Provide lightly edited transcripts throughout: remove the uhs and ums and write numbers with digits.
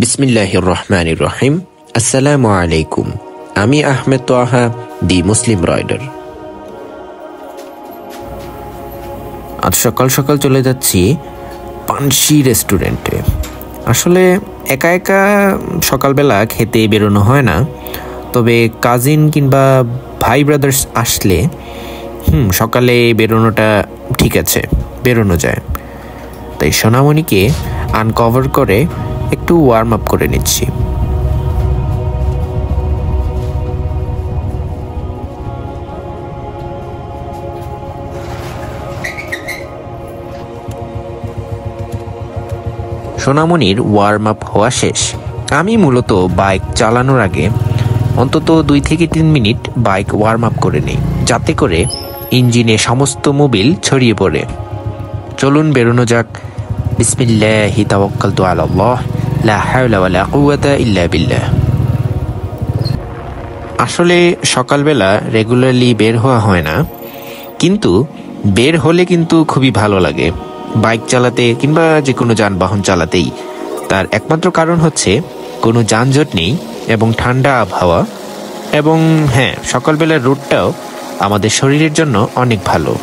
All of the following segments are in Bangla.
বিসমিল্লাহির রহমানির রহিম। আসসালামু আলাইকুম। আমি আহমেদ তোহা, দি মুসলিম রাইডার। আজ সকাল সকাল চলে যাচ্ছি পানসি রেস্টুরেন্টে। আসলে একা একা সকালবেলা খেতে বেরোনো হয় না, তবে কাজিন কিংবা ভাই ব্রাদার্স আসলে সকালে বেরোনোটা ঠিক আছে, বেরোনো যায়। তাই সোনামণিকে আনকভার করে একটু ওয়ার্ম আপ করে নিচ্ছি। সোনামণির ওয়ার্ম আপ হওয়া শেষ। আমি মূলত বাইক চালানোর আগে অন্তত 2 থেকে 3 মিনিট বাইক ওয়ার্ম আপ করে নিই, যাতে করে ইঞ্জিনে সমস্ত মোবিল ছড়িয়ে পড়ে। চলুন বেরোনো যাক। বিসমিল্লাহি তাওয়াক্কালতু আলাল্লাহ, লা হাওলা ওয়ালা কুওয়াতা ইল্লা বিল্লাহ। আসলে সকালবেলা রেগুলারলি বের হওয়া হয় না, কিন্তু বের হলে কিন্তু খুবই ভালো লাগে বাইক চালাতে কিংবা যে কোনো যানবাহন চালাতেই। তার একমাত্র কারণ হচ্ছে কোনো যানজট নেই এবং ঠান্ডা আবহাওয়া, এবং হ্যাঁ, সকালবেলার রোদটাও আমাদের শরীরের জন্য অনেক ভালো।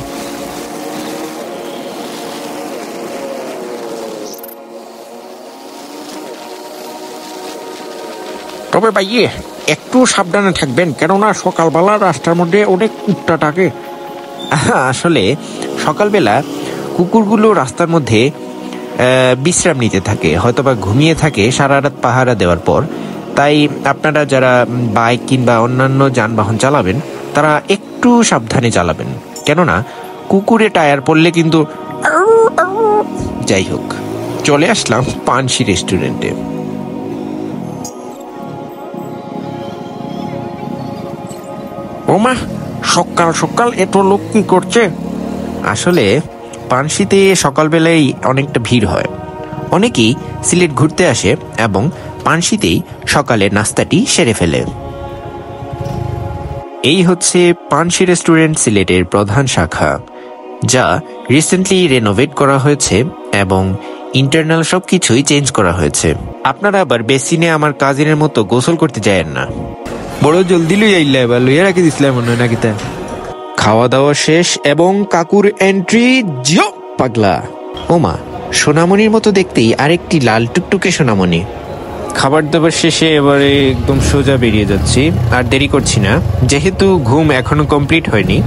তবে ভাইয়ে একটু সাবধানে থাকবেন, কেননা সকালবেলা রাস্তার মধ্যে অনেক কুত্তা থাকে। আসলে সকালবেলা কুকুরগুলো রাস্তার মধ্যে বিশ্রাম নিতে থাকে, হয়তোবা ঘুমিয়ে থাকে সারা রাত পাহারা দেওয়ার পর। তাই আপনারা যারা বাইক কিংবা অন্যান্য যানবাহন চালাবেন তারা একটু সাবধানে চালাবেন, কেননা কুকুরে টায়ার পড়লে কিন্তু। যাই হোক, চলে আসলাম পানসি রেস্টুরেন্টে। ওমা, সকাল সকাল এত লোক কি করছে? আসলে পানসিতে সকালবেলায় অনেকটা ভিড় হয়। অনেকেই সিলেট ঘুরতে আসে এবং পানসিতেই সকালে নাস্তাটি সেরে ফেলে। এই হচ্ছে পানসি রেস্টুরেন্ট, সিলেটের প্রধান শাখা, যা রিসেন্টলি রেনোভেট করা হয়েছে এবং ইন্টারনাল সবকিছুই চেঞ্জ করা হয়েছে। আপনারা আবার বেসিনে আমার কাজিনের মতো গোসল করতে যায়েন না। বড় জলদি লই আইলা, এবার লইয়া রাখি দিছিলাম মনে হয় নাকি তা। খাওয়া দাওয়া শেষ এবং কাকুর এন্ট্রি। জিও পাগলা। ওমা, সোনামণির মতো দেখতেই আরেকটি লাল টুকটুকে সোনামণি। খাবার দাবার শেষে এবারে একদম সোজা বেরিয়ে যাচ্ছি, আর দেরি করছি না। যেহেতু ঘুম এখনো কমপ্লিট হয়নি,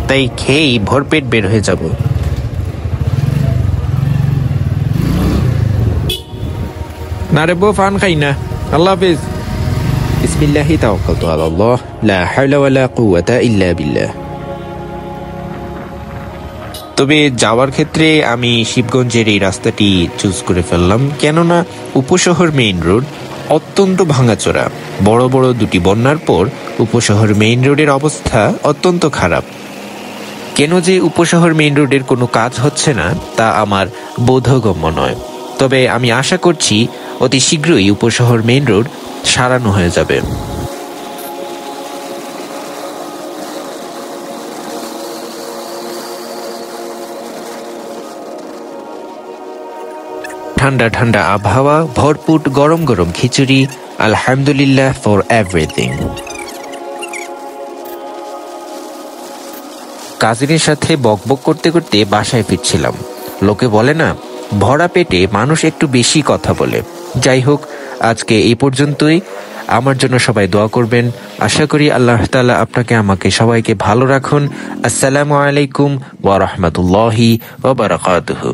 তাই খেয়েই ভরপেট বের হয়ে যাব। না রে বউ, ফান খাই না। আল্লাহ হাফিজ। বিসমিল্লাহি তাওয়াক্কালতু আলাল্লাহ, লা হাওলা ওয়ালা কুওয়াতা ইল্লা বিল্লাহ। তবে যাওয়ার ক্ষেত্রে আমি শিবগঞ্জের এই রাস্তাটি চুজ করে ফেললাম, কেননা উপশহর মেইন রোড অত্যন্ত ভাঙাচোরা। বড় বড় 2টি বন্যার পর উপশহর মেইন রোডের অবস্থা অত্যন্ত খারাপ। কেন যে উপশহর মেইন রোডের কোনো কাজ হচ্ছে না তা আমার বোধগম্য নয়, তবে আমি আশা করছি অতি শীঘ্রই উপশহর মেইন রোড সারানো হয়ে যাবে। ঠান্ডা ঠান্ডা আবহাওয়া, ভরপুর গরম গরম খিচুড়ি। আলহামদুলিল্লাহ ফর এভরিথিং। কাজিনের সাথে বকবক করতে করতে বাসায় ফিরছিলাম। লোকে বলে না, ভরা পেটে মানুষ একটু বেশি কথা বলে। যাই হোক, আজকে এই পর্যন্তই। আমার জন্য সবাই দোয়া করবেন। আশা করি আল্লাহ তাআলা আপনাকে আমাকে সবাইকে ভালো রাখুন। আসসালামু আলাইকুম ওয়া রাহমাতুল্লাহি ওয়া বারাকাতুহু।